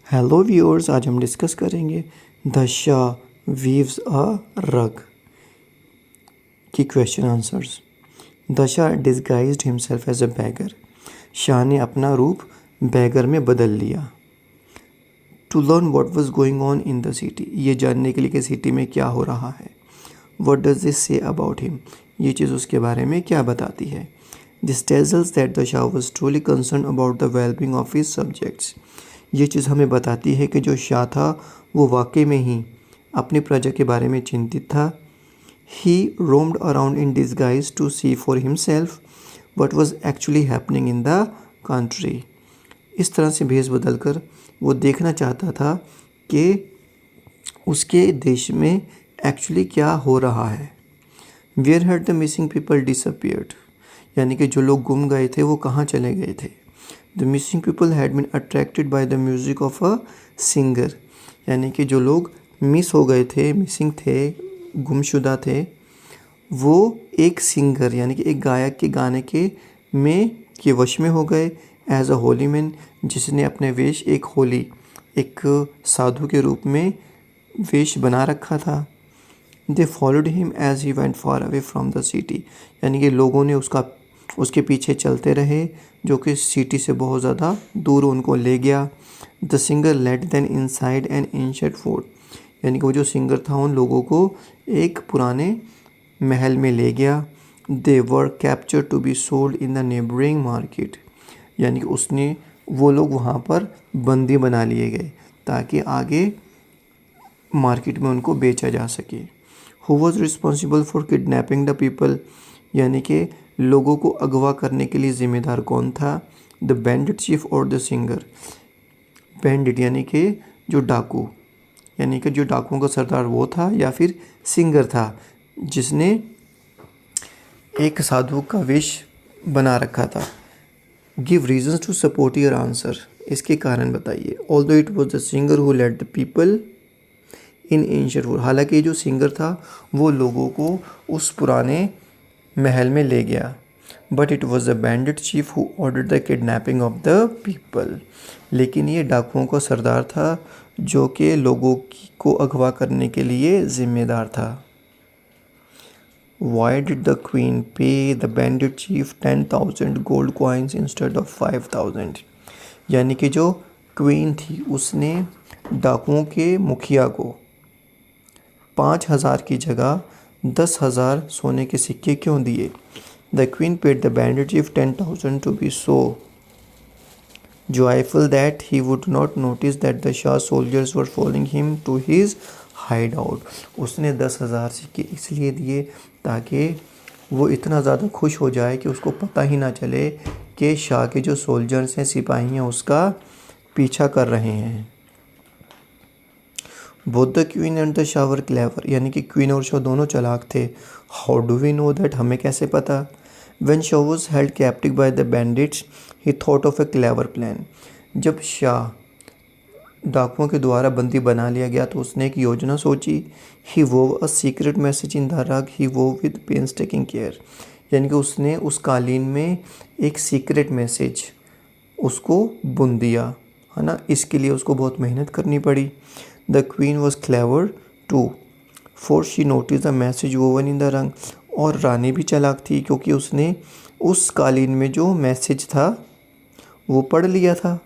Hello viewers, आज हम discuss करेंगे the Shah weaves a rug की question answers. The shah disguised himself as a beggar. शाह ने अपना रूप बैगर में बदल लिया। To learn what was going on in the city, ये जानने के लिए कि सिटी में क्या हो रहा है। What does this say about him, ये चीज़ उसके बारे में क्या बताती है। This tells us that the Shah was truly concern about the wellbeing of his subjects. ये चीज़ हमें बताती है कि जो शाह था वो वाकई में ही अपनी प्रजा के बारे में चिंतित था। He roamed around in disguise to see for himself what was actually happening in the country. इस तरह से भेष बदल कर वो देखना चाहता था कि उसके देश में एक्चुअली क्या हो रहा है। Where had the missing people disappeared, यानी कि जो लोग गुम गए थे वो कहाँ चले गए थे। The missing people had been attracted by the music of a singer, यानी कि जो लोग मिस हो गए थे, मिसिंग थे, गुमशुदा थे, वो एक सिंगर यानी कि एक गायक के गाने के वश में हो गए। एज अ होली मैन, जिसने अपने वेश एक साधु के रूप में वेश बना रखा था। They followed him as he went far away from the city, यानी कि लोगों ने उसके पीछे चलते रहे, जो कि सिटी से बहुत ज़्यादा दूर उनको ले गया। The singer led them inside an ancient fort, यानी कि वो जो सिंगर था उन लोगों को एक पुराने महल में ले गया। They were capture to be sold in the neighbouring market, यानी कि वो लोग वहाँ पर बंदी बना लिए गए ताकि आगे मार्केट में उनको बेचा जा सके। Who was responsible for kidnapping the people, यानी कि लोगों को अगवा करने के लिए ज़िम्मेदार कौन था। द बैंडिट चीफ और द सिंगर। बैंडिट यानी कि जो डाकू, यानी कि जो डाकुओं का सरदार वो था या फिर सिंगर था जिसने एक साधु का वेश बना रखा था। Give reasons to support your answer, इसके कारण बताइए। Although it was the singer who led the people in ancient fort, हालांकि जो सिंगर था वो लोगों को उस पुराने महल में ले गया। But it was the bandit chief who ordered the kidnapping of the people, लेकिन ये डाकुओं का सरदार था जो कि लोगों को अगवा करने के लिए जिम्मेदार था। वाई डिड द क्वीन पे the bandit chief 10,000 gold coins instead of 5,000, यानी कि जो क्वीन थी उसने डाकुओं के मुखिया को 5,000 की जगह 10,000 सोने के सिक्के क्यों दिए। The queen paid the bandit chief 10,000 to be so joyful that he would not notice that the Shah soldiers were following him to his hideout। उसने 10,000 सिक्के इसलिए दिए ताकि वो इतना ज़्यादा खुश हो जाए कि उसको पता ही ना चले कि शाह के जो सोल्जर्स हैं, सिपाही हैं, उसका पीछा कर रहे हैं। Both the queen and the shah were clever, यानी कि क्वीन और शाह दोनों चालाक थे। How do we know that, हमें कैसे पता। When shah was held captive by the bandits he thought of a clever plan, जब शाह डाकुओं के द्वारा बंदी बना लिया गया तो उसने एक योजना सोची। He wove a secret message in the rug he wove with painstaking care, यानी कि उसने उस कालीन में एक सीक्रेट मैसेज उसको बुन दिया, है ना। इसके लिए उसको बहुत मेहनत करनी पड़ी। The queen was clever too for she noticed the message woven in the rug, और रानी भी चालाक थी क्योंकि उसने उस कालीन में जो मैसेज था वो पढ़ लिया था।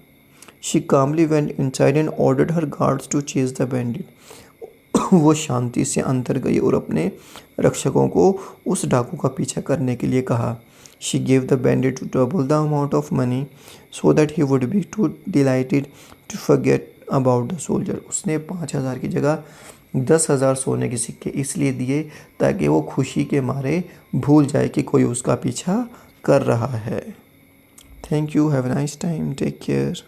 She calmly went inside and ordered her guards to chase the bandit, वो शांति से अंदर गई और अपने रक्षकों को उस डाकू का पीछा करने के लिए कहा। She gave the bandit double the amount of money so that he would be too delighted to forget about the soldier. उसने 5,000 की जगह 10,000 सोने के सिक्के इसलिए दिए ताकि वो खुशी के मारे भूल जाए कि कोई उसका पीछा कर रहा है। Thank you, have a nice time, take care.